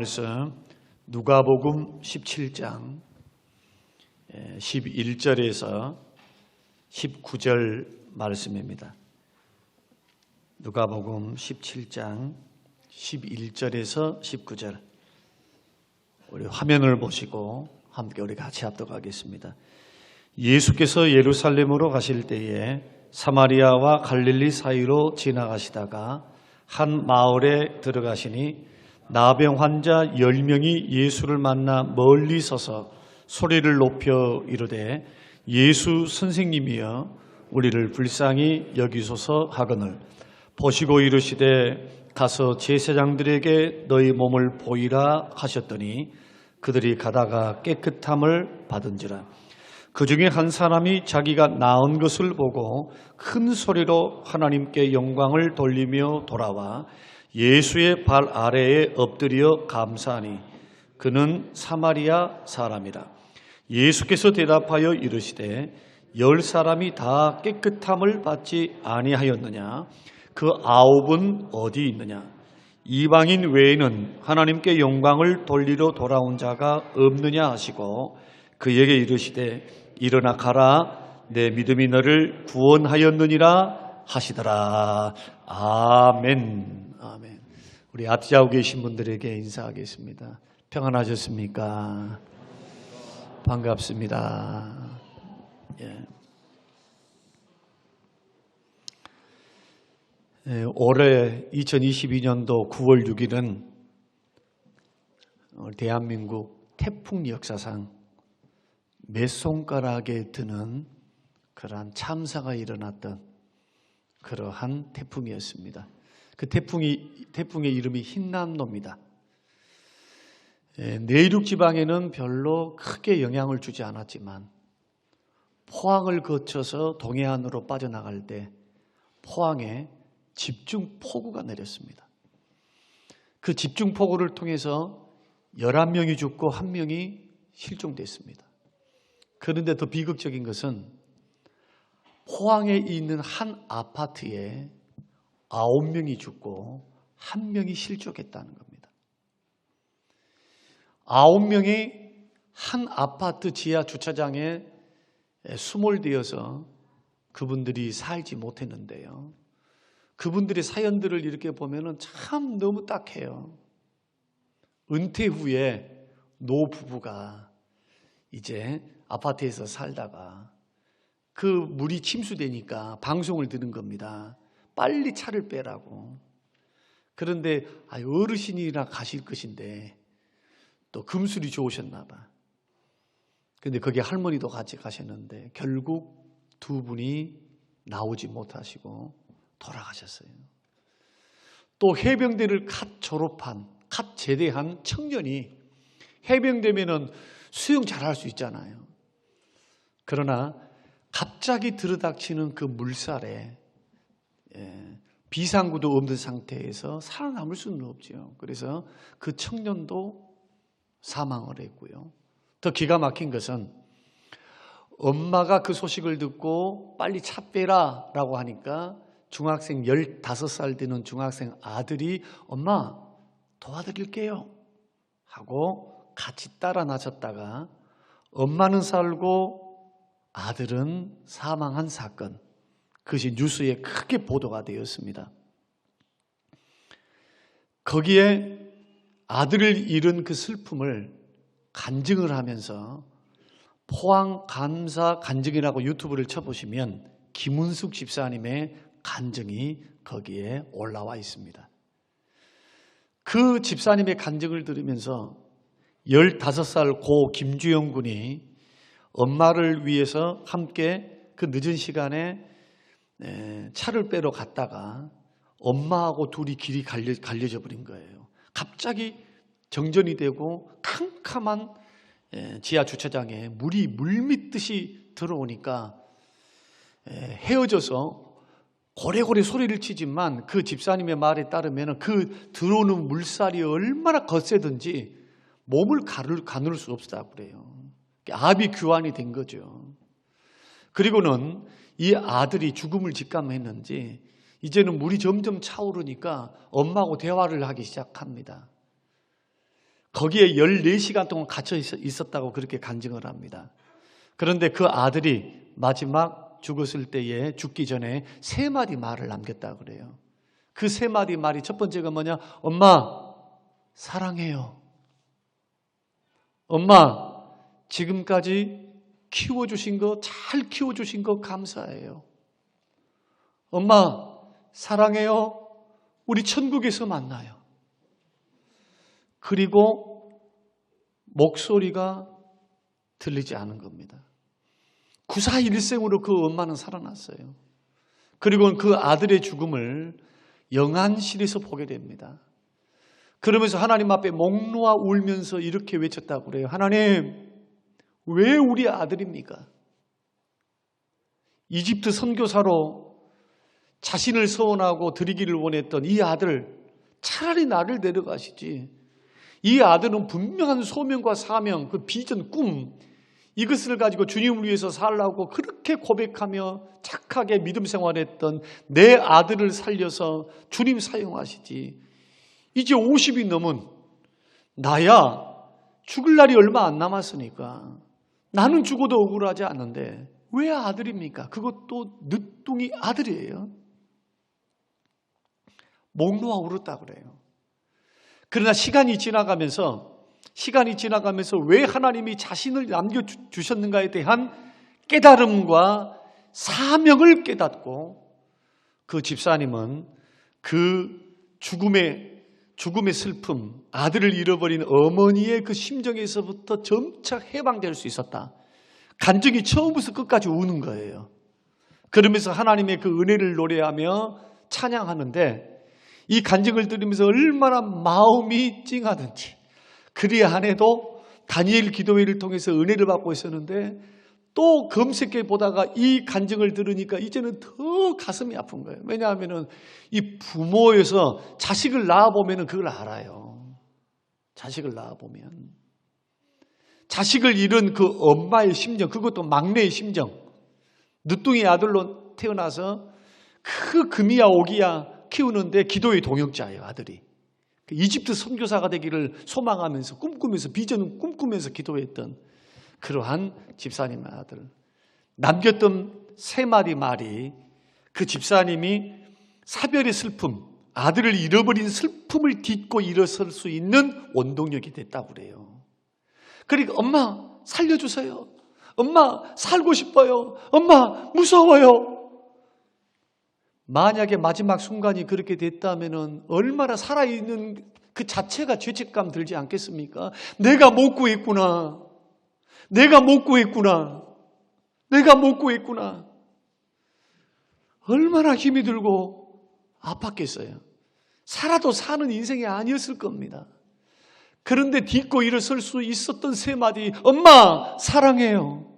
말씀 누가복음 17장 11절에서 19절 말씀입니다. 누가복음 17장 11절에서 19절 우리 화면을 보시고 함께 우리 같이 합독하겠습니다. 예수께서 예루살렘으로 가실 때에 사마리아와 갈릴리 사이로 지나가시다가 한 마을에 들어가시니 나병 환자 10명이 예수를 만나 멀리 서서 소리를 높여 이르되 예수 선생님이여 우리를 불쌍히 여기소서 하거늘 보시고 이르시되 가서 제사장들에게 너희 몸을 보이라 하셨더니 그들이 가다가 깨끗함을 받은지라. 그 중에 한 사람이 자기가 나은 것을 보고 큰 소리로 하나님께 영광을 돌리며 돌아와 예수의 발 아래에 엎드려 감사하니 그는 사마리아 사람이라. 예수께서 대답하여 이르시되 10사람이 다 깨끗함을 받지 아니하였느냐? 그 9은 어디 있느냐? 이방인 외에는 하나님께 영광을 돌리러 돌아온 자가 없느냐 하시고 그에게 이르시되 일어나 가라 내 믿음이 너를 구원하였느니라 하시더라. 아멘. 아멘. 우리 앞자고 계신 분들에게 인사하겠습니다. 평안하셨습니까? 반갑습니다. 올해 2022년도 9월 6일은 대한민국 태풍 역사상 몇 손가락에 드는 그러한 참사가 일어났던 그러한 태풍이었습니다. 그 태풍의 이름이 흰남노입니다. 내륙 지방에는 별로 크게 영향을 주지 않았지만 포항을 거쳐서 동해안으로 빠져나갈 때 포항에 집중폭우가 내렸습니다. 그 집중폭우를 통해서 11명이 죽고 1명이 실종됐습니다. 그런데 더 비극적인 것은 포항에 있는 한 아파트에 9명이 죽고 1명이 실종했다는 겁니다. 9명이 한 아파트 지하 주차장에 수몰되어서 그분들이 살지 못했는데요. 그분들의 사연들을 이렇게 보면 참 너무 딱해요. 은퇴 후에 노부부가 이제 아파트에서 살다가 그 물이 침수되니까 방송을 듣는 겁니다. 빨리 차를 빼라고. 그런데 어르신이라 가실 것인데 또 금술이 좋으셨나 봐. 그런데 거기 할머니도 같이 가셨는데 결국 두 분이 나오지 못하시고 돌아가셨어요. 또 해병대를 갓 제대한 청년이 해병대면은 수영 잘할 수 있잖아요. 그러나 갑자기 들이닥치는 그 물살에 비상구도 없는 상태에서 살아남을 수는 없죠. 그래서 그 청년도 사망을 했고요. 더 기가 막힌 것은 엄마가 그 소식을 듣고 빨리 차 빼라 라고 하니까 중학생 15살 되는 중학생 아들이 엄마 도와드릴게요 하고 같이 따라 나섰다가 엄마는 살고 아들은 사망한 사건, 그것이 뉴스에 크게 보도가 되었습니다. 거기에 아들을 잃은 그 슬픔을 간증을 하면서 포항 감사 간증이라고 유튜브를 쳐보시면 김은숙 집사님의 간증이 거기에 올라와 있습니다. 그 집사님의 간증을 들으면서 15살 고 김주영 군이 엄마를 위해서 함께 그 늦은 시간에 차를 빼러 갔다가 엄마하고 둘이 길이 갈려져 버린 거예요. 갑자기 정전이 되고 캄캄한 지하 주차장에 물이 물밀듯이 들어오니까 헤어져서 고래고래 소리를 치지만 그 집사님의 말에 따르면 그 들어오는 물살이 얼마나 거세든지 몸을 가눌 수 없다고 그래요. 압이 교환이 된 거죠. 그리고는 이 아들이 죽음을 직감했는지 이제는 물이 점점 차오르니까 엄마하고 대화를 하기 시작합니다. 거기에 14시간 동안 갇혀 있었다고 그렇게 간증을 합니다. 그런데 그 아들이 마지막 죽었을 때에 죽기 전에 3마디 말을 남겼다고 그래요. 그 3마디 말이 첫 번째가 뭐냐? 엄마, 사랑해요. 엄마, 지금까지 키워주신 거, 잘 키워주신 거 감사해요. 엄마, 사랑해요. 우리 천국에서 만나요. 그리고 목소리가 들리지 않은 겁니다. 구사일생으로 그 엄마는 살아났어요. 그리고 그 아들의 죽음을 영안실에서 보게 됩니다. 그러면서 하나님 앞에 목 놓아 울면서 이렇게 외쳤다고 그래요. 하나님, 왜 우리 아들입니까? 이집트 선교사로 자신을 서원하고 드리기를 원했던 이 아들, 차라리 나를 데려가시지. 이 아들은 분명한 소명과 사명, 그 비전, 꿈, 이것을 가지고 주님을 위해서 살라고 그렇게 고백하며 착하게 믿음 생활했던 내 아들을 살려서 주님 사용하시지. 이제 50이 넘은 나야 죽을 날이 얼마 안 남았으니까 나는 죽어도 억울하지 않는데 왜 아들입니까? 그것도 늦둥이 아들이에요. 목 놓아 울었다고 그래요. 그러나 시간이 지나가면서 왜 하나님이 자신을 남겨주셨는가에 대한 깨달음과 사명을 깨닫고 그 집사님은 그 죽음의 슬픔, 아들을 잃어버린 어머니의 그 심정에서부터 점차 해방될 수 있었다. 간증이 처음부터 끝까지 우는 거예요. 그러면서 하나님의 그 은혜를 노래하며 찬양하는데 이 간증을 들으면서 얼마나 마음이 찡하든지 그리 안에도 다니엘 기도회를 통해서 은혜를 받고 있었는데 또 검색해 보다가 이 간증을 들으니까 이제는 더 가슴이 아픈 거예요. 왜냐하면 이 부모에서 자식을 낳아보면 그걸 알아요. 자식을 낳아보면. 자식을 잃은 그 엄마의 심정, 그것도 막내의 심정. 늦둥이 아들로 태어나서 그 금이야 오기야 키우는데 기도의 동역자예요, 아들이. 이집트 선교사가 되기를 소망하면서 꿈꾸면서 비전을 꿈꾸면서 기도했던 그러한 집사님의 아들. 남겼던 3마디 말이 그 집사님이 사별의 슬픔, 아들을 잃어버린 슬픔을 딛고 일어설 수 있는 원동력이 됐다고 그래요. 그러니까 엄마 살려주세요. 엄마 살고 싶어요. 엄마 무서워요. 만약에 마지막 순간이 그렇게 됐다면 얼마나 살아있는 그 자체가 죄책감 들지 않겠습니까? 내가 못 구했구나. 내가 못 구했구나. 내가 못 구했구나. 얼마나 힘이 들고 아팠겠어요. 살아도 사는 인생이 아니었을 겁니다. 그런데 딛고 일어설 수 있었던 3마디. 엄마 사랑해요.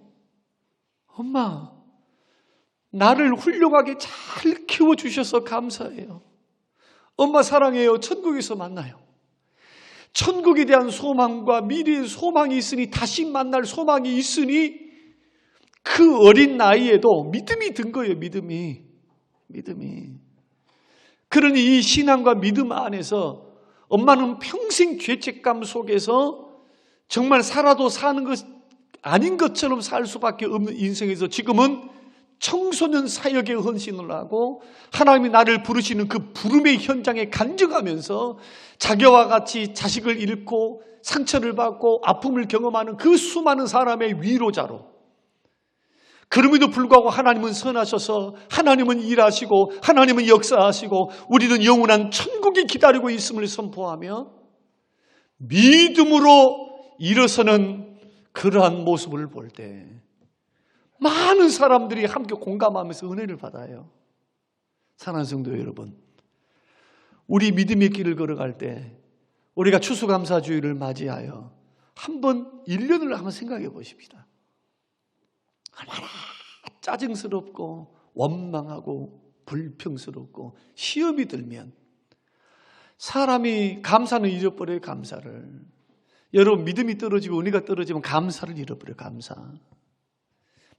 엄마 나를 훌륭하게 잘 키워주셔서 감사해요. 엄마 사랑해요. 천국에서 만나요. 천국에 대한 소망과 미래의 소망이 있으니 다시 만날 소망이 있으니 그 어린 나이에도 믿음이 든 거예요. 믿음이. 그러니 이 신앙과 믿음 안에서 엄마는 평생 죄책감 속에서 정말 살아도 사는 것 아닌 것처럼 살 수밖에 없는 인생에서 지금은 청소년 사역에 헌신을 하고 하나님이 나를 부르시는 그 부름의 현장에 간증하면서 자기와 같이 자식을 잃고 상처를 받고 아픔을 경험하는 그 수많은 사람의 위로자로, 그럼에도 불구하고 하나님은 선하셔서 하나님은 일하시고 하나님은 역사하시고 우리는 영원한 천국이 기다리고 있음을 선포하며 믿음으로 일어서는 그러한 모습을 볼 때 많은 사람들이 함께 공감하면서 은혜를 받아요. 사랑하는 성도 여러분, 우리 믿음의 길을 걸어갈 때 우리가 추수감사주의를 맞이하여 한번 1년을 한번 생각해 보십시다. 얼마나 짜증스럽고 원망하고 불평스럽고 시험이 들면 사람이 감사는 잃어버려요. 감사를. 여러분 믿음이 떨어지고 은혜가 떨어지면 감사를 잃어버려요. 감사.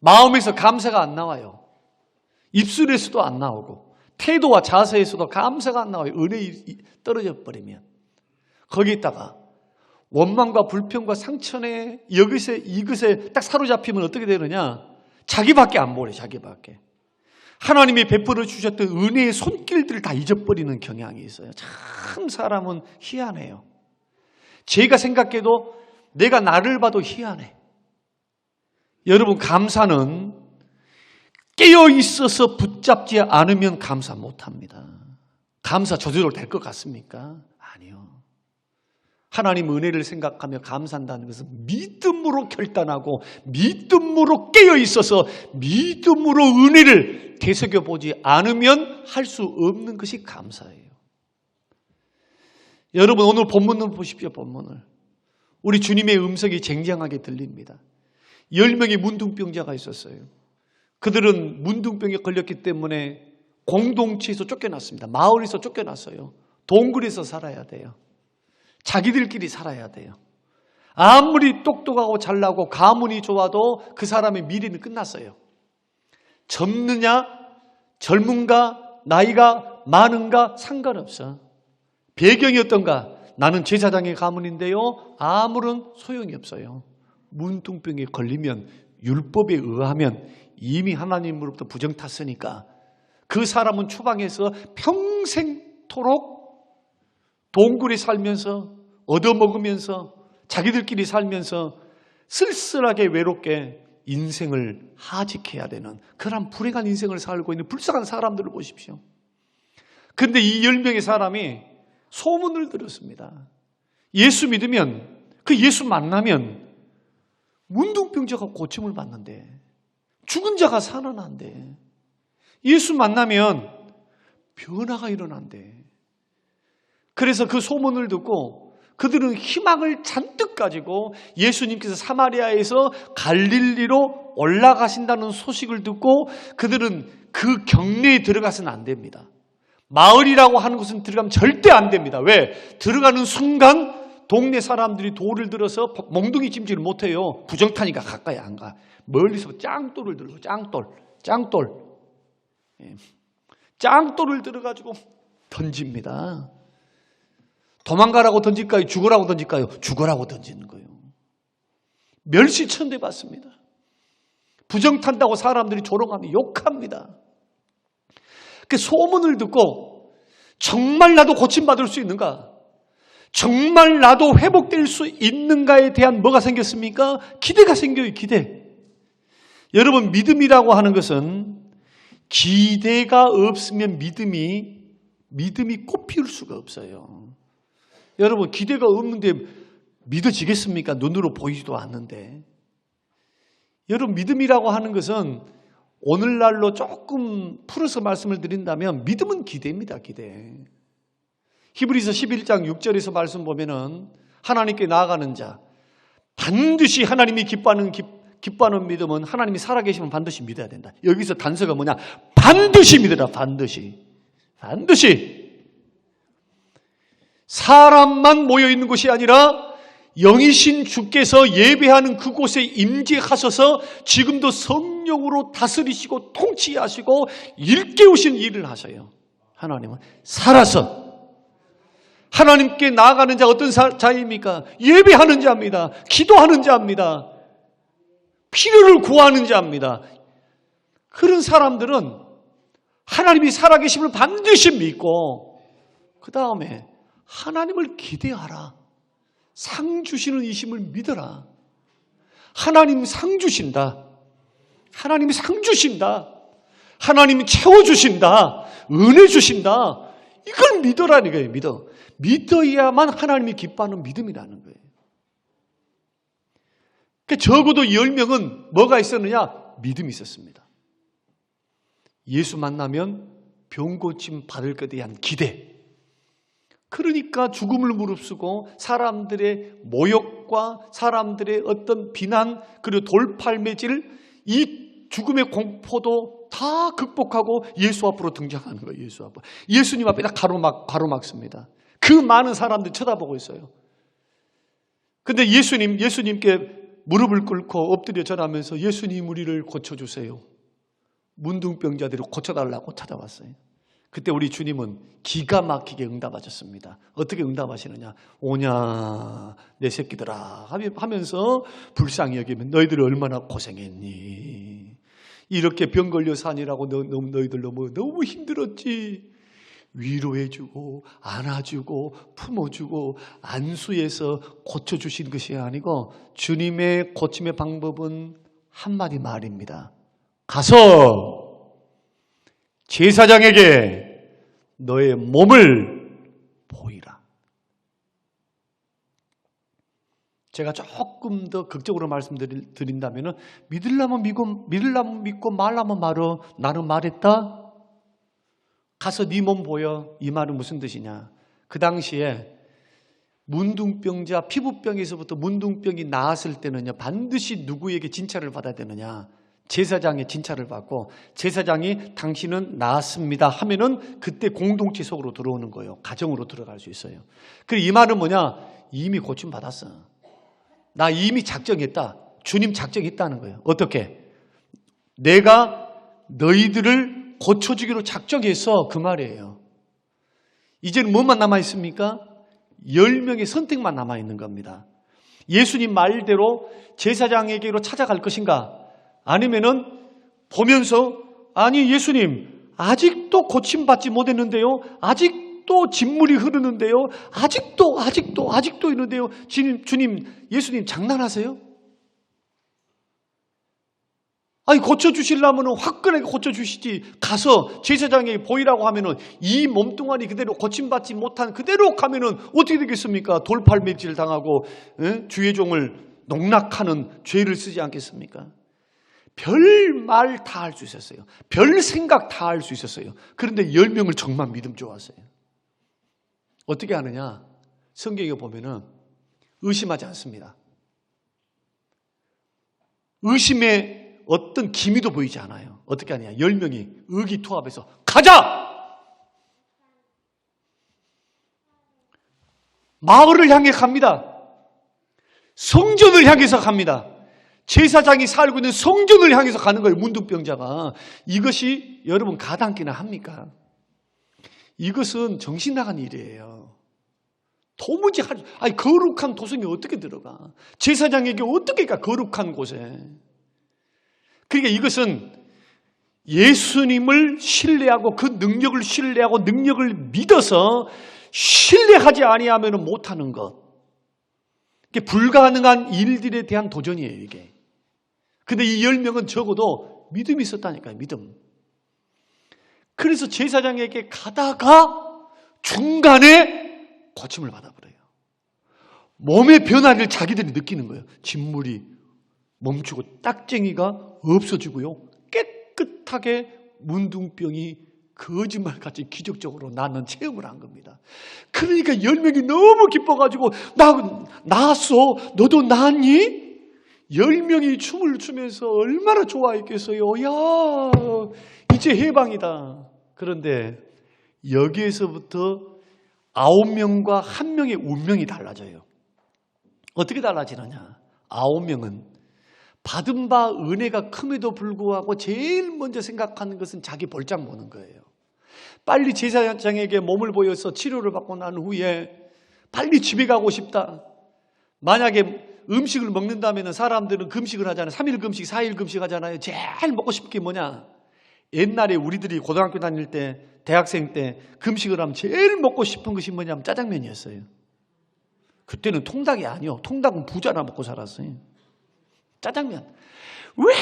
마음에서 감사가 안 나와요. 입술에서도 안 나오고 태도와 자세에서도 감사가 안 나와요. 은혜 떨어져 버리면. 거기에다가 원망과 불평과 상처에 이것에 딱 사로잡히면 어떻게 되느냐? 자기밖에 안 보래, 자기밖에. 하나님이 베풀어 주셨던 은혜의 손길들을 다 잊어버리는 경향이 있어요. 참 사람은 희한해요. 제가 생각해도 내가 나를 봐도 희한해. 여러분, 감사는 깨어 있어서 붙잡지 않으면 감사 못합니다. 감사 저절로 될 것 같습니까? 아니요. 하나님 은혜를 생각하며 감사한다는 것은 믿음으로 결단하고 믿음으로 깨어 있어서 믿음으로 은혜를 되새겨보지 않으면 할 수 없는 것이 감사예요. 여러분, 오늘 본문을 보십시오. 본문을. 우리 주님의 음성이 쟁쟁하게 들립니다. 10명의 문둥병자가 있었어요. 그들은 문둥병에 걸렸기 때문에 공동체에서 쫓겨났습니다. 마을에서 쫓겨났어요. 동굴에서 살아야 돼요. 자기들끼리 살아야 돼요. 아무리 똑똑하고 잘나고 가문이 좋아도 그 사람의 미래는 끝났어요. 젊느냐, 젊은가, 나이가 많은가 상관없어. 배경이 어떤가? 나는 제사장의 가문인데요. 아무런 소용이 없어요. 문둥병에 걸리면 율법에 의하면 이미 하나님으로부터 부정 탔으니까 그 사람은 추방해서 평생토록 동굴에 살면서 얻어먹으면서 자기들끼리 살면서 쓸쓸하게 외롭게 인생을 하직해야 되는 그런 불행한 인생을 살고 있는 불쌍한 사람들을 보십시오. 그런데 이 10명의 사람이 소문을 들었습니다. 예수 믿으면, 그 예수 만나면 문둥병자가 고침을 받는데, 죽은 자가 살아난대. 예수 만나면 변화가 일어난대. 그래서 그 소문을 듣고 그들은 희망을 잔뜩 가지고 예수님께서 사마리아에서 갈릴리로 올라가신다는 소식을 듣고 그들은 그 경내에 들어가서는 안 됩니다. 마을이라고 하는 곳은 들어가면 절대 안 됩니다. 왜? 들어가는 순간 동네 사람들이 돌을 들어서 몽둥이 찜질을 못해요. 부정타니까 가까이 안 가. 멀리서 짱돌을 들고 짱돌을 들어가지고 던집니다. 도망가라고 던질까요? 죽으라고 던질까요? 죽으라고 던지는 거예요. 멸시천대 받습니다. 부정탄다고 사람들이 조롱하며 욕합니다. 그 소문을 듣고 정말 나도 고침받을 수 있는가? 정말 나도 회복될 수 있는가에 대한 뭐가 생겼습니까? 기대가 생겨요. 기대. 여러분, 믿음이라고 하는 것은 기대가 없으면 믿음이 꽃피울 수가 없어요. 여러분, 기대가 없는데 믿어지겠습니까? 눈으로 보이지도 않는데. 여러분, 믿음이라고 하는 것은 오늘날로 조금 풀어서 말씀을 드린다면 믿음은 기대입니다. 기대. 히브리서 11장 6절에서 말씀 보면은 하나님께 나아가는 자, 반드시 하나님이 기뻐하는 믿음은 하나님이 살아계시면 반드시 믿어야 된다. 여기서 단서가 뭐냐? 반드시 믿어라. 반드시. 사람만 모여있는 곳이 아니라 영이신 주께서 예배하는 그곳에 임재하셔서 지금도 성령으로 다스리시고 통치하시고 일깨우신 일을 하셔요. 하나님은 살아서 하나님께 나아가는 자 어떤 자입니까? 예배하는 자입니다. 기도하는 자입니다. 필요를 구하는 자입니다. 그런 사람들은 하나님이 살아계심을 반드시 믿고 그 다음에 하나님을 기대하라. 상 주시는 이심을 믿어라. 하나님 상 주신다. 하나님이 상 주신다. 하나님이 채워주신다. 은혜 주신다. 이걸 믿어라는 거예요. 믿어야만 하나님이 기뻐하는 믿음이라는 거예요. 그러니까 적어도 10명은 뭐가 있었느냐? 믿음이 있었습니다. 예수 만나면 병 고침 받을 것에 대한 기대. 그러니까 죽음을 무릅쓰고 사람들의 모욕과 사람들의 어떤 비난 그리고 돌팔매질 이 죽음의 공포도 다 극복하고 예수 앞으로 등장하는 거예요. 예수 앞으로. 예수님 앞에 다 가로막습니다. 그 많은 사람들이 쳐다보고 있어요. 근데 예수님께 무릎을 꿇고 엎드려 절하면서 예수님 우리를 고쳐주세요. 문둥병자들이 고쳐달라고 찾아왔어요. 그때 우리 주님은 기가 막히게 응답하셨습니다. 어떻게 응답하시느냐? 오냐 내 새끼들아 하면서 불쌍히 여기면 너희들이 얼마나 고생했니? 이렇게 병 걸려 사니라고 너희들 너무 힘들었지. 위로해주고 안아주고 품어주고 안수해서 고쳐주신 것이 아니고 주님의 고침의 방법은 한마디 말입니다. 가서 제사장에게 너의 몸을 보이라. 제가 조금 더 극적으로 말씀드린다면 믿으려면 믿고 말라면 말어. 나는 말했다. 가서 네 몸 보여. 이 말은 무슨 뜻이냐? 그 당시에 문둥병자, 피부병에서부터 문둥병이 나았을 때는요, 반드시 누구에게 진찰을 받아야 되느냐? 제사장의 진찰을 받고 제사장이 당신은 나았습니다 하면은 그때 공동체 속으로 들어오는 거예요. 가정으로 들어갈 수 있어요. 그리고 이 말은 뭐냐? 이미 고침 받았어. 나 이미 작정했다. 주님 작정했다는 거예요. 어떻게? 내가 너희들을 고쳐주기로 작정했어. 그 말이에요. 이제는 뭐만 남아있습니까? 10명의 선택만 남아있는 겁니다. 예수님 말대로 제사장에게로 찾아갈 것인가? 아니면은 보면서 아니 예수님 아직도 고침받지 못했는데요. 아직도 진물이 흐르는데요. 아직도 있는데요. 주님 예수님 장난하세요? 아니 고쳐주시려면 화끈하게 고쳐주시지. 가서 제사장에게 보이라고 하면은 이 몸뚱아리 그대로 고침받지 못한 그대로 가면은 어떻게 되겠습니까? 돌팔매질 당하고 주의 종을 농락하는 죄를 쓰지 않겠습니까? 별 말 다 할 수 있었어요. 별 생각 다 할 수 있었어요. 그런데 10명을 정말 믿음 좋았어요. 어떻게 하느냐? 성경에 보면은 의심하지 않습니다. 의심의 어떤 기미도 보이지 않아요. 어떻게 하냐? 10명이 의기투합해서 가자! 마을을 향해 갑니다. 성전을 향해서 갑니다. 제사장이 살고 있는 성전을 향해서 가는 거예요. 문둥병자가. 이것이 여러분 가당키나 합니까? 이것은 정신 나간 일이에요. 도무지 아니 거룩한 도성에 어떻게 들어가? 제사장에게 어떻게 가? 거룩한 곳에. 그러니까 이것은 예수님을 신뢰하고 그 능력을 신뢰하고 능력을 믿어서 신뢰하지 아니하면 못하는 것. 이게 불가능한 일들에 대한 도전이에요, 이게. 근데 이 10명은 적어도 믿음이 있었다니까요, 믿음. 그래서 제사장에게 가다가 중간에 고침을 받아버려요. 몸의 변화를 자기들이 느끼는 거예요. 진물이 멈추고 딱쟁이가 없어지고요. 깨끗하게 문둥병이 거짓말같이 기적적으로 낫는 체험을 한 겁니다. 그러니까 10명이 너무 기뻐가지고 나 나았어? 너도 나았니? 10명이 춤을 추면서 얼마나 좋아했겠어요. 야, 이제 해방이다. 그런데 여기에서부터 9명과 1명의 운명이 달라져요. 어떻게 달라지느냐? 9명은 받은 바 은혜가 큼에도 불구하고 제일 먼저 생각하는 것은 자기 볼장 보는 거예요. 빨리 제사장에게 몸을 보여서 치료를 받고 난 후에 빨리 집에 가고 싶다. 만약에 음식을 먹는다면 사람들은 금식을 하잖아요. 3일 금식, 4일 금식 하잖아요. 제일 먹고 싶은 게 뭐냐? 옛날에 우리들이 고등학교 다닐 때, 대학생 때 금식을 하면 제일 먹고 싶은 것이 뭐냐면 짜장면이었어요. 그때는 통닭이 아니요. 통닭은 부자나 먹고 살았어요. 짜장면. 왜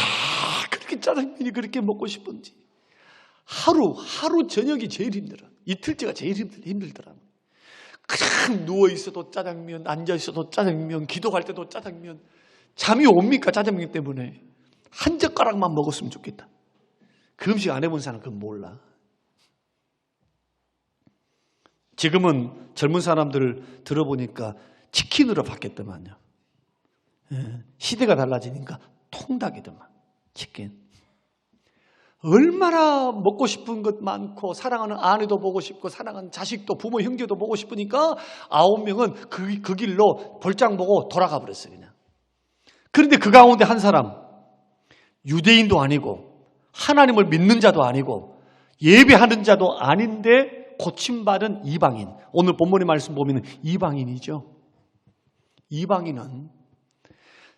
그렇게 짜장면이 그렇게 먹고 싶은지. 하루 저녁이 제일 힘들어. 이틀째가 제일 힘들더라고요. 그냥 누워있어도 짜장면, 앉아있어도 짜장면, 기도할 때도 짜장면. 잠이 옵니까? 짜장면 때문에. 한 젓가락만 먹었으면 좋겠다. 그 음식 안 해본 사람은 그건 몰라. 지금은 젊은 사람들을 들어보니까 치킨으로 바뀌었더만요. 시대가 달라지니까 통닭이더만. 치킨. 얼마나 먹고 싶은 것 많고 사랑하는 아내도 보고 싶고 사랑하는 자식도 부모 형제도 보고 싶으니까 9명은 그 길로 볼장 보고 돌아가 버렸어요. 그냥. 그런데 그 가운데 한 사람 유대인도 아니고 하나님을 믿는 자도 아니고 예배하는 자도 아닌데 고침받은 이방인. 오늘 본문의 말씀 보면 이방인이죠. 이방인은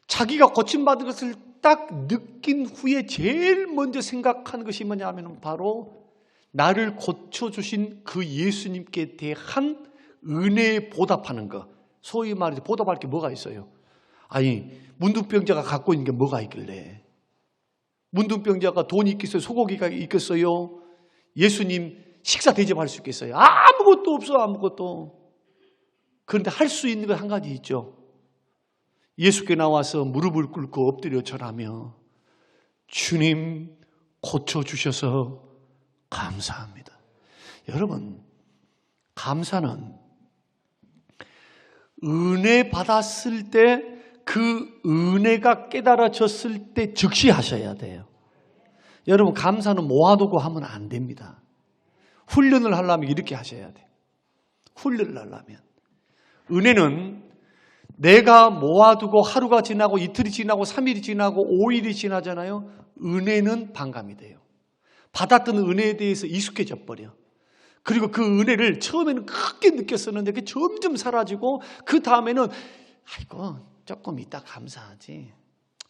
자기가 고침받은 것을 딱 느낀 후에 제일 먼저 생각한 것이 뭐냐면 바로 나를 고쳐주신 그 예수님께 대한 은혜에 보답하는 것. 소위 말해서 보답할 게 뭐가 있어요? 아니, 문둥병자가 갖고 있는 게 뭐가 있길래? 문둥병자가 돈이 있겠어요? 소고기가 있겠어요? 예수님 식사 대접할 수 있겠어요? 아무것도 없어, 아무것도. 그런데 할 수 있는 것 한 가지 있죠. 예수께 나와서 무릎을 꿇고 엎드려 절하며 주님 고쳐주셔서 감사합니다. 여러분, 감사는 은혜 받았을 때 그 은혜가 깨달아졌을 때 즉시 하셔야 돼요. 여러분, 감사는 모아두고 하면 안 됩니다. 훈련을 하려면 이렇게 하셔야 돼요. 훈련을 하려면. 은혜는 내가 모아두고 하루가 지나고 이틀이 지나고 3일이 지나고 5일이 지나잖아요. 은혜는 반감이 돼요. 받았던 은혜에 대해서 익숙해져 버려. 그리고 그 은혜를 처음에는 크게 느꼈었는데 그게 점점 사라지고 그 다음에는 아이고 조금 이따 감사하지.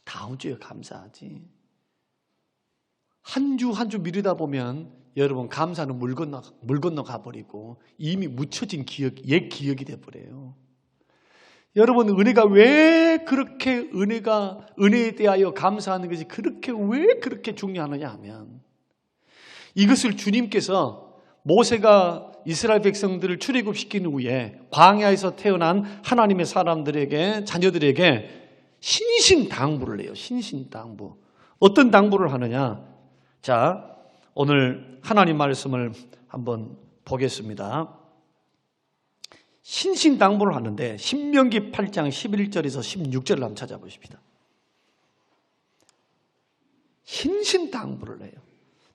다음 주에 감사하지. 한 주 한 주 미루다 보면 여러분 감사는 물 건너 가버리고 이미 묻혀진 옛 기억이 돼버려요. 여러분 은혜가 왜 그렇게 은혜에 대하여 감사하는 것이 왜 그렇게 중요하느냐 하면 이것을 주님께서 모세가 이스라엘 백성들을 출애굽시킨 후에 광야에서 태어난 하나님의 사람들에게 자녀들에게 신신당부를 해요. 신신당부. 어떤 당부를 하느냐? 자, 오늘 하나님 말씀을 한번 보겠습니다. 신신당부를 하는데 신명기 8장 11절에서 16절을 한번 찾아보십시다. 신신당부를 해요.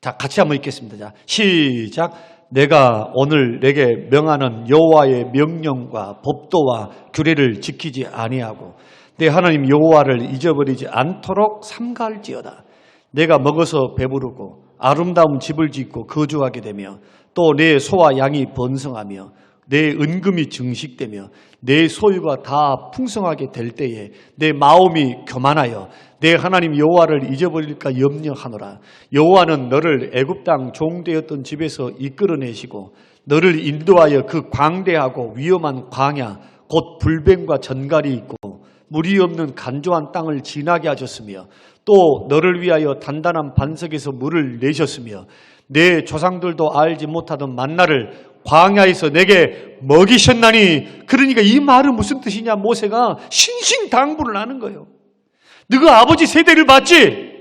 자, 같이 한번 읽겠습니다. 자, 시작. 내가 오늘 내게 명하는 여호와의 명령과 법도와 규례를 지키지 아니하고 내 하나님 여호와를 잊어버리지 않도록 삼가할지어다. 내가 먹어서 배부르고 아름다운 집을 짓고 거주하게 되며 또 내 소와 양이 번성하며 내 은금이 증식되며 내 소유가 다 풍성하게 될 때에 내 마음이 교만하여 내 하나님 여호와를 잊어버릴까 염려하노라. 여호와는 너를 애굽 땅 종되었던 집에서 이끌어내시고 너를 인도하여 그 광대하고 위험한 광야 곧 불뱀과 전갈이 있고 물이 없는 간조한 땅을 지나게 하셨으며 또 너를 위하여 단단한 반석에서 물을 내셨으며 내 조상들도 알지 못하던 만나를 광야에서 내게 먹이셨나니. 그러니까 이 말은 무슨 뜻이냐? 모세가 신신당부를 하는 거예요. 너가 아버지 세대를 봤지?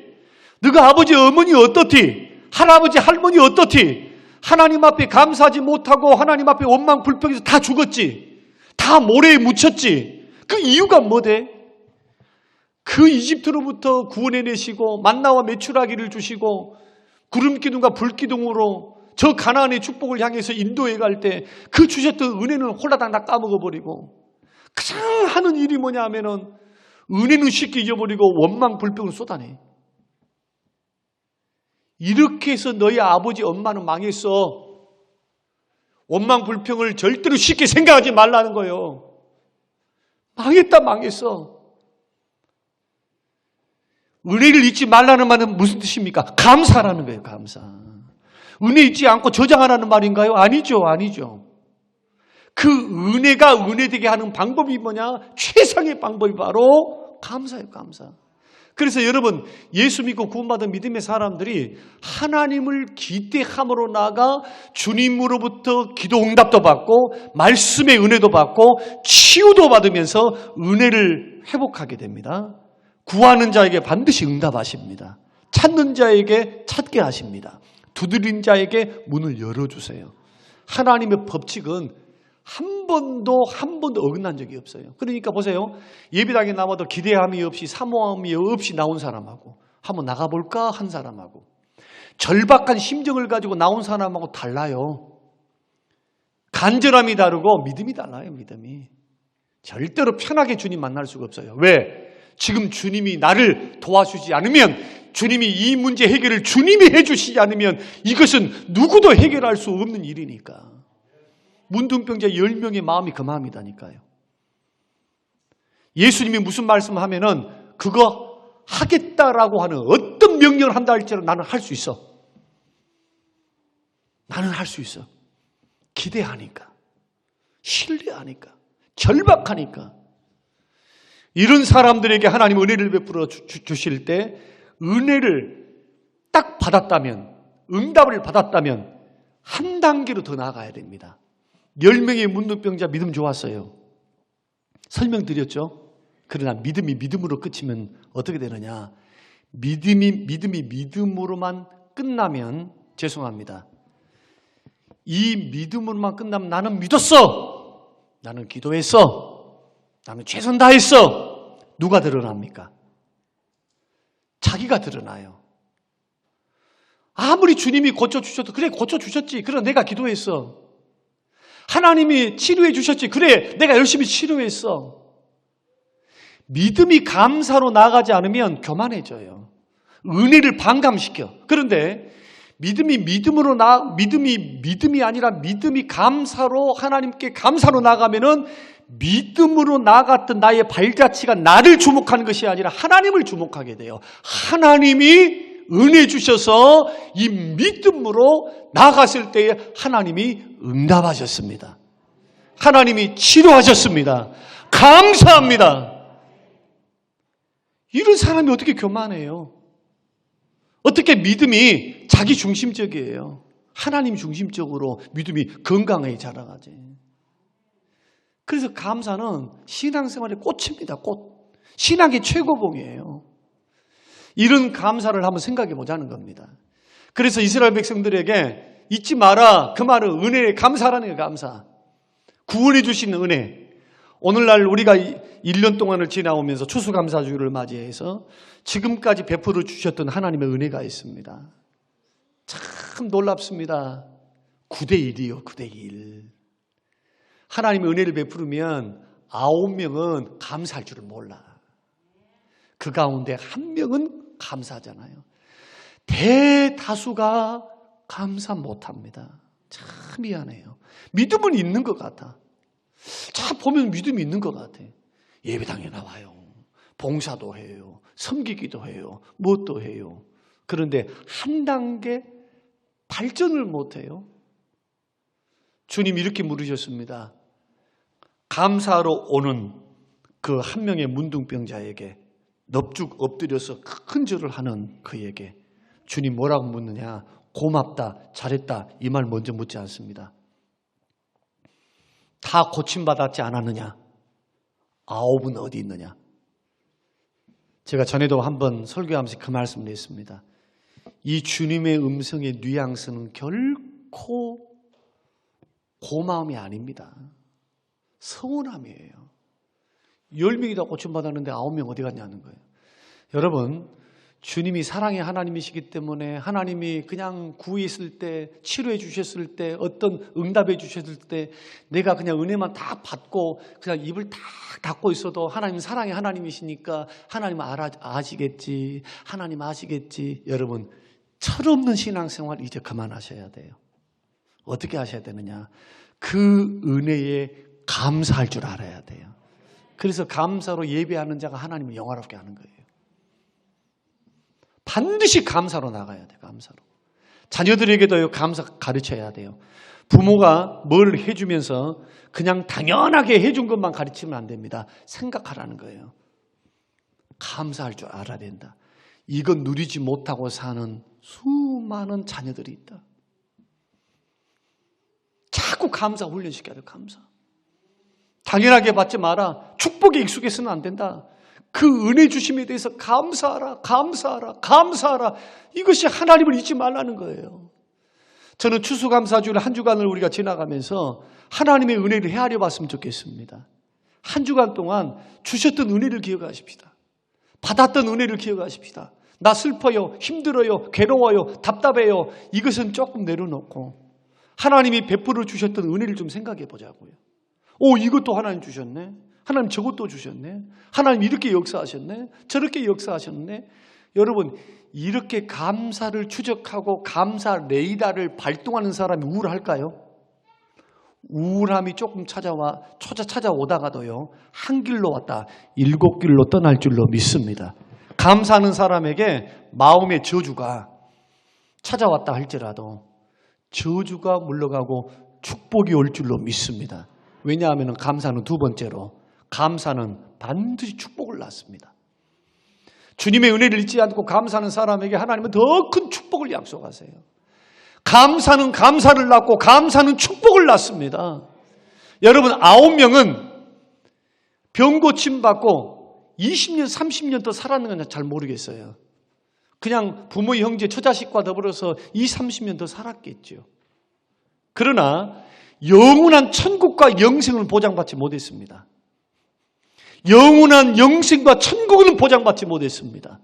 너가 아버지 어머니 어떻디? 할아버지 할머니 어떻디? 하나님 앞에 감사하지 못하고 하나님 앞에 원망 불평해서 다 죽었지. 다 모래에 묻혔지. 그 이유가 뭐대? 그 이집트로부터 구원해내시고 만나와 메추라기를 주시고 구름기둥과 불기둥으로 저 가나안의 축복을 향해서 인도에 갈 때 그 주셨던 은혜는 홀라당 다 까먹어버리고 가장 하는 일이 뭐냐 하면은 은혜는 쉽게 잊어버리고 원망 불평을 쏟아내. 이렇게 해서 너희 아버지 엄마는 망했어. 원망 불평을 절대로 쉽게 생각하지 말라는 거예요. 망했다 망했어. 은혜를 잊지 말라는 말은 무슨 뜻입니까? 감사라는 거예요. 감사. 은혜 잊지 않고 저장하라는 말인가요? 아니죠. 아니죠. 그 은혜가 은혜되게 하는 방법이 뭐냐? 최상의 방법이 바로 감사예요. 감사. 그래서 여러분 예수 믿고 구원받은 믿음의 사람들이 하나님을 기대함으로 나아가 주님으로부터 기도 응답도 받고 말씀의 은혜도 받고 치유도 받으면서 은혜를 회복하게 됩니다. 구하는 자에게 반드시 응답하십니다. 찾는 자에게 찾게 하십니다. 두드린 자에게 문을 열어주세요. 하나님의 법칙은 한 번도 어긋난 적이 없어요. 그러니까 보세요. 예배당에 나와도 기대함이 없이 사모함이 없이 나온 사람하고 한번 나가볼까 한 사람하고 절박한 심정을 가지고 나온 사람하고 달라요. 간절함이 다르고 믿음이 달라요. 믿음이. 절대로 편하게 주님 만날 수가 없어요. 왜? 지금 주님이 나를 도와주지 않으면 주님이 이 문제 해결을 주님이 해주시지 않으면 이것은 누구도 해결할 수 없는 일이니까. 문둥병자 10명의 마음이 그 마음이다니까요. 예수님이 무슨 말씀을 하면은 그거 하겠다라고 하는 어떤 명령을 한다 할지라도 나는 할 수 있어. 나는 할 수 있어. 기대하니까, 신뢰하니까, 절박하니까. 이런 사람들에게 하나님 은혜를 베풀어 주실 때 은혜를 딱 받았다면, 응답을 받았다면 한 단계로 더 나아가야 됩니다. 10명의 문둥병자 믿음 좋았어요. 설명드렸죠? 그러나 믿음이 믿음으로 끝이면 어떻게 되느냐? 믿음으로만 끝나면 죄송합니다. 이 믿음으로만 끝나면 나는 믿었어. 나는 기도했어. 나는 최선 다했어. 누가 드러납니까? 자기가 드러나요. 아무리 주님이 고쳐주셔도 그래 고쳐주셨지. 그래 내가 기도했어. 하나님이 치료해 주셨지. 그래 내가 열심히 치료했어. 믿음이 감사로 나가지 않으면 교만해져요. 은혜를 반감시켜. 그런데 믿음이 아니라 믿음이 감사로 하나님께 감사로 나가면은 믿음으로 나갔던 나의 발자취가 나를 주목하는 것이 아니라 하나님을 주목하게 돼요. 하나님이 은혜 주셔서 이 믿음으로 나갔을 때에 하나님이 응답하셨습니다. 하나님이 치료하셨습니다. 감사합니다. 이런 사람이 어떻게 교만해요? 어떻게 믿음이 자기 중심적이에요? 하나님 중심적으로 믿음이 건강하게 자라가지. 그래서 감사는 신앙생활의 꽃입니다. 꽃. 신앙의 최고봉이에요. 이런 감사를 한번 생각해 보자는 겁니다. 그래서 이스라엘 백성들에게 잊지 마라. 그 말은 은혜에 감사라는 거예요. 감사. 구원해 주신 은혜. 오늘날 우리가 1년 동안을 지나오면서 추수감사주를 맞이해서 지금까지 베풀어 주셨던 하나님의 은혜가 있습니다. 참 놀랍습니다. 9대1이요. 9대1. 하나님의 은혜를 베푸르면 9명은 감사할 줄을 몰라. 그 가운데 1명은 감사하잖아요. 대다수가 감사 못합니다. 참 미안해요. 믿음은 있는 것 같아. 참 보면 믿음이 있는 것 같아. 예배당에 나와요. 봉사도 해요. 섬기기도 해요. 무엇도 해요. 그런데 한 단계 발전을 못해요. 주님 이렇게 물으셨습니다. 감사로 오는 그 한 명의 문둥병자에게 넙죽 엎드려서 큰 절을 하는 그에게 주님 뭐라고 묻느냐? 고맙다, 잘했다 이 말 먼저 묻지 않습니다. 다 고침받았지 않았느냐? 9은 어디 있느냐? 제가 전에도 한번 설교하면서 그 말씀을 했습니다. 이 주님의 음성의 뉘앙스는 결코 고마움이 아닙니다. 서운함이에요. 10명이 다 고침받았는데 9명 어디 갔냐는 거예요. 여러분, 주님이 사랑의 하나님이시기 때문에 하나님이 그냥 구했을 때, 치료해 주셨을 때, 어떤 응답해 주셨을 때 내가 그냥 은혜만 다 받고 그냥 입을 딱 닫고 있어도 하나님 사랑의 하나님이시니까 하나님 아시겠지, 하나님 아시겠지. 여러분, 철없는 신앙생활 이제 그만하셔야 돼요. 어떻게 하셔야 되느냐? 그 은혜에 감사할 줄 알아야 돼요. 그래서 감사로 예배하는 자가 하나님을 영화롭게 하는 거예요. 반드시 감사로 나가야 돼요. 감사로. 자녀들에게도 감사 가르쳐야 돼요. 부모가 뭘 해주면서 그냥 당연하게 해준 것만 가르치면 안 됩니다. 생각하라는 거예요. 감사할 줄 알아야 된다. 이건 누리지 못하고 사는 수많은 자녀들이 있다. 자꾸 감사 훈련시켜야 돼요. 감사. 당연하게 받지 마라. 축복에 익숙해서는 안 된다. 그 은혜 주심에 대해서 감사하라, 감사하라, 감사하라. 이것이 하나님을 잊지 말라는 거예요. 저는 추수감사주일 한 주간을 우리가 지나가면서 하나님의 은혜를 헤아려 봤으면 좋겠습니다. 한 주간 동안 주셨던 은혜를 기억하십시다. 받았던 은혜를 기억하십시다. 나 슬퍼요, 힘들어요, 괴로워요, 답답해요. 이것은 조금 내려놓고 하나님이 베풀어 주셨던 은혜를 좀 생각해 보자고요. 오, 이것도 하나님 주셨네. 하나님 저것도 주셨네. 하나님 이렇게 역사하셨네. 저렇게 역사하셨네. 여러분, 이렇게 감사를 추적하고 감사 레이더를 발동하는 사람이 우울할까요? 우울함이 조금 찾아오다가도요, 한 길로 왔다 7길로 떠날 줄로 믿습니다. 감사하는 사람에게 마음의 저주가 찾아왔다 할지라도 저주가 물러가고 축복이 올 줄로 믿습니다. 왜냐하면 감사는 두 번째로, 감사는 반드시 축복을 낳습니다. 주님의 은혜를 잊지 않고 감사하는 사람에게 하나님은 더 큰 축복을 약속하세요. 감사는 감사를 낳고 감사는 축복을 낳습니다. 여러분, 9명은 병 고침 받고 20년, 30년 더 살았는지 잘 모르겠어요. 그냥 부모, 형제, 처자식과 더불어서 30년 더 살았겠죠. 그러나 영원한 천국과 영생을 보장받지 못했습니다. 영원한 영생과 천국은 보장받지 못했습니다.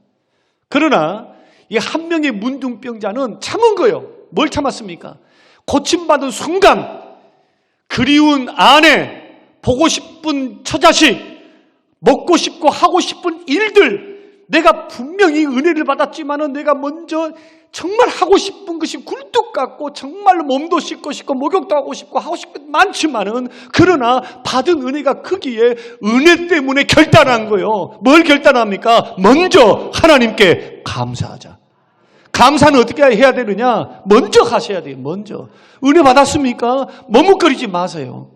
그러나 이 한 명의 문둥병자는 참은 거예요. 뭘 참았습니까? 고침받은 순간 그리운 아내, 보고 싶은 처자식, 먹고 싶고 하고 싶은 일들, 내가 분명히 은혜를 받았지만은 내가 먼저 정말 하고 싶은 것이 굴뚝 같고 정말로 몸도 씻고 싶고 목욕도 하고 싶고 싶은 것 많지만은, 그러나 받은 은혜가 크기에 은혜 때문에 결단한 거예요. 뭘 결단합니까? 먼저 하나님께 감사하자. 감사는 어떻게 해야 되느냐? 먼저 하셔야 돼요. 먼저. 은혜 받았습니까? 머뭇거리지 마세요.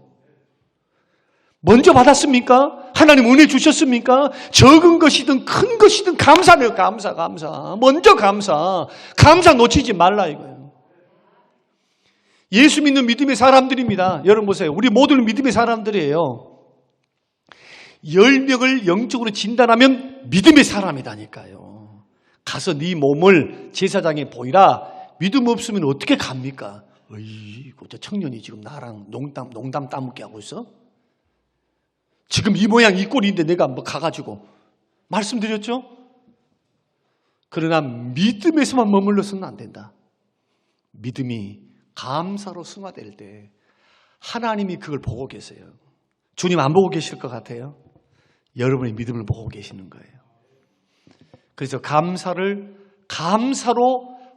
먼저 받았습니까? 하나님 은혜 주셨습니까? 적은 것이든 큰 것이든 감사해요. 감사. 먼저 감사. 감사 놓치지 말라 이거예요. 예수 믿는 믿음의 사람들입니다. 여러분 보세요. 우리 모두는 믿음의 사람들이에요. 10명을 영적으로 진단하면 믿음의 사람이다니까요. 가서 네 몸을 제사장에 보이라. 믿음 없으면 어떻게 갑니까? 어이구, 저 청년이 지금 나랑 농담 따먹게 하고 있어? 지금 이 모양 이 꼴인데 내가 뭐 가가지고 말씀드렸죠? 그러나 믿음에서만 머물러서는 안 된다. 믿음이 감사로 승화될 때 하나님이 그걸 보고 계세요. 주님 안 보고 계실 것 같아요? 여러분의 믿음을 보고 계시는 거예요. 그래서 감사로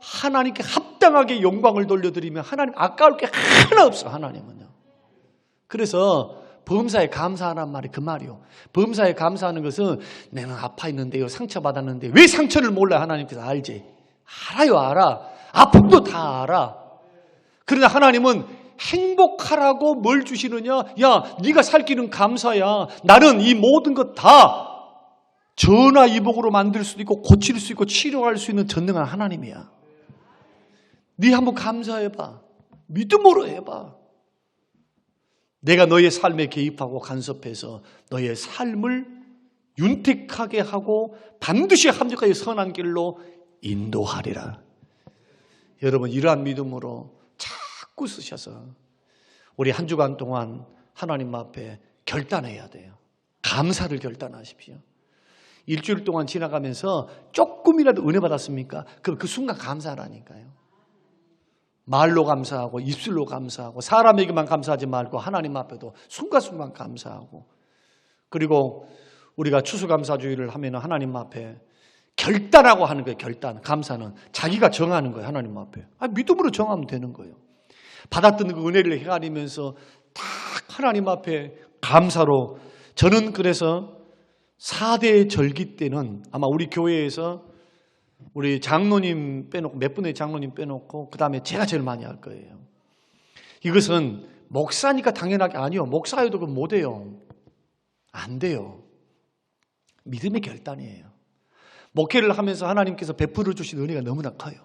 하나님께 합당하게 영광을 돌려드리면 하나님 아까울 게 하나 없어. 하나님은요. 그래서 범사에 감사하란 말이 그 말이요. 범사에 감사하는 것은 내가 아파 있는데요, 상처받았는데 왜 상처를 몰라? 하나님께서 알지. 알아요. 알아. 아픔도 다 알아. 그러나 하나님은 행복하라고 뭘 주시느냐? 야, 네가 살 길은 감사야. 나는 이 모든 것 다 전화위복으로 만들 수도 있고 고칠 수 있고 치료할 수 있는 전능한 하나님이야. 네 한번 감사해봐. 믿음으로 해봐. 내가 너의 삶에 개입하고 간섭해서 너의 삶을 윤택하게 하고 반드시 합력하여 선한 길로 인도하리라. 여러분, 이러한 믿음으로 자꾸 쓰셔서 우리 한 주간 동안 하나님 앞에 결단해야 돼요. 감사를 결단하십시오. 일주일 동안 지나가면서 조금이라도 은혜 받았습니까? 그 순간 감사하라니까요. 말로 감사하고 입술로 감사하고 사람에게만 감사하지 말고 하나님 앞에도 순간순간 감사하고, 그리고 우리가 추수감사주의를 하면 하나님 앞에 결단하고 하는 거예요. 결단. 감사는 자기가 정하는 거예요. 하나님 앞에. 믿음으로 정하면 되는 거예요. 받았던 그 은혜를 헤아리면서 딱 하나님 앞에 감사로. 저는 그래서 4대 절기 때는 아마 우리 교회에서 우리 장로님 빼놓고, 몇 분의 장로님 빼놓고 그 다음에 제가 제일 많이 할 거예요. 이것은 목사니까 당연하게 아니요. 목사여도 그건 못해요. 안 돼요. 믿음의 결단이에요. 목회를 하면서 하나님께서 베풀어 주신 은혜가 너무나 커요.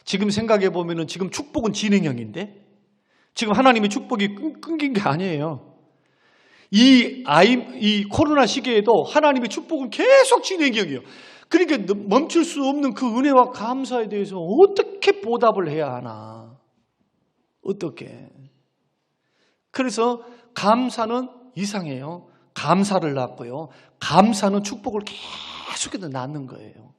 지금 생각해 보면은 지금 축복은 진행형인데 지금 하나님의 축복이 끊긴 게 아니에요. 이 코로나 시기에도 하나님의 축복은 계속 진행형이에요. 그러니까 멈출 수 없는 그 은혜와 감사에 대해서 어떻게 보답을 해야 하나? 어떻게? 그래서 감사는 이상해요. 감사를 낳고요. 감사는 축복을 계속해서 낳는 거예요.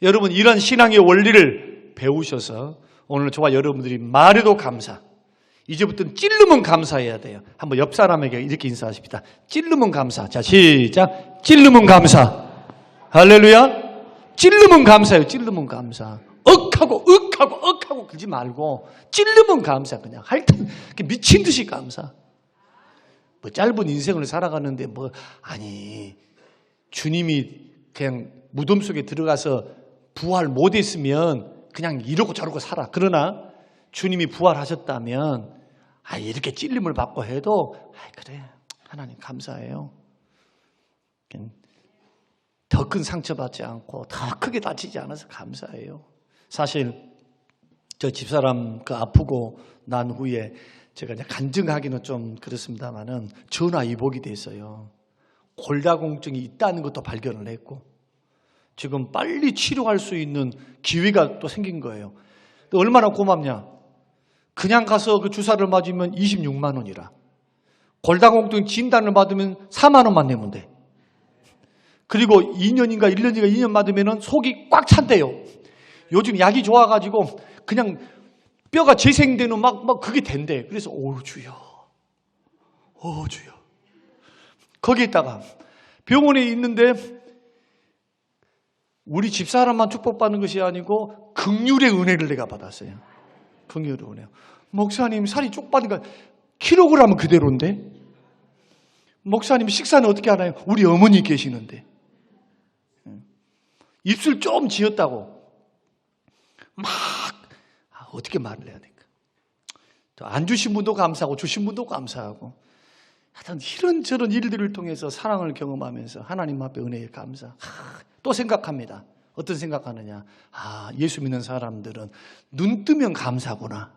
여러분, 이런 신앙의 원리를 배우셔서 오늘 저와 여러분들이 말해도 감사, 이제부터는 찔르면 감사해야 돼요. 한번 옆 사람에게 이렇게 인사하십시다. 찔르면 감사. 자, 시작. 찔르면 감사. 할렐루야. 찔르면 감사해요. 찔르면 감사. 억하고 그러지 말고 찔르면 감사. 그냥 하여튼 미친 듯이 감사. 뭐 짧은 인생을 살아가는데 아니 주님이 그냥 무덤 속에 들어가서 부활 못했으면 그냥 이러고 저러고 살아. 그러나 주님이 부활하셨다면 이렇게 찔림을 받고 해도 그래 하나님 감사해요. 더 큰 상처받지 않고 더 크게 다치지 않아서 감사해요. 사실 저 집사람 아프고 난 후에 제가 이제 간증하기는 좀 그렇습니다만은 전화위복이 됐어요. 골다공증이 있다는 것도 발견을 했고 지금 빨리 치료할 수 있는 기회가 또 생긴 거예요. 얼마나 고맙냐. 그냥 가서 그 주사를 맞으면 26만 원이라. 골다공증 진단을 받으면 4만 원만 내면 돼. 그리고 2년인가 1년인가 2년 맞으면 속이 꽉 찬대요. 요즘 약이 좋아가지고 그냥 뼈가 재생되는 막 그게 된대. 그래서 주여. 거기에다가 병원에 있는데 우리 집사람만 축복받는 것이 아니고 긍휼의 은혜를 내가 받았어요. 긍휼의 은혜. 목사님 살이 쪽 빠니까 킬로그램은 그대로인데 목사님 식사는 어떻게 하나요? 우리 어머니 계시는데 입술 좀 지었다고 막 어떻게 말을 해야 될까? 안 주신 분도 감사하고 주신 분도 감사하고 하여튼 이런저런 일들을 통해서 사랑을 경험하면서 하나님 앞에 은혜에 감사. 또 생각합니다. 어떤 생각하느냐? 예수 믿는 사람들은 눈 뜨면 감사구나.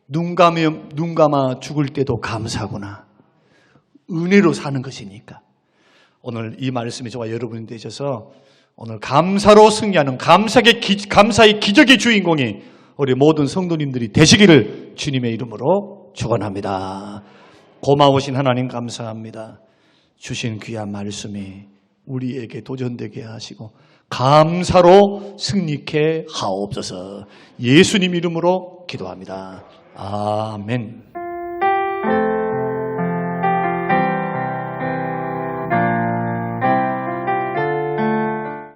눈 감아 죽을 때도 감사구나. 은혜로 사는 것이니까. 오늘 이 말씀이 저와 여러분이 되셔서 오늘 감사로 승리하는 감사의 기적의 주인공이 우리 모든 성도님들이 되시기를 주님의 이름으로 축원합니다. 고마우신 하나님 감사합니다. 주신 귀한 말씀이 우리에게 도전되게 하시고 감사로 승리케 하옵소서. 예수님 이름으로 기도합니다. 아멘.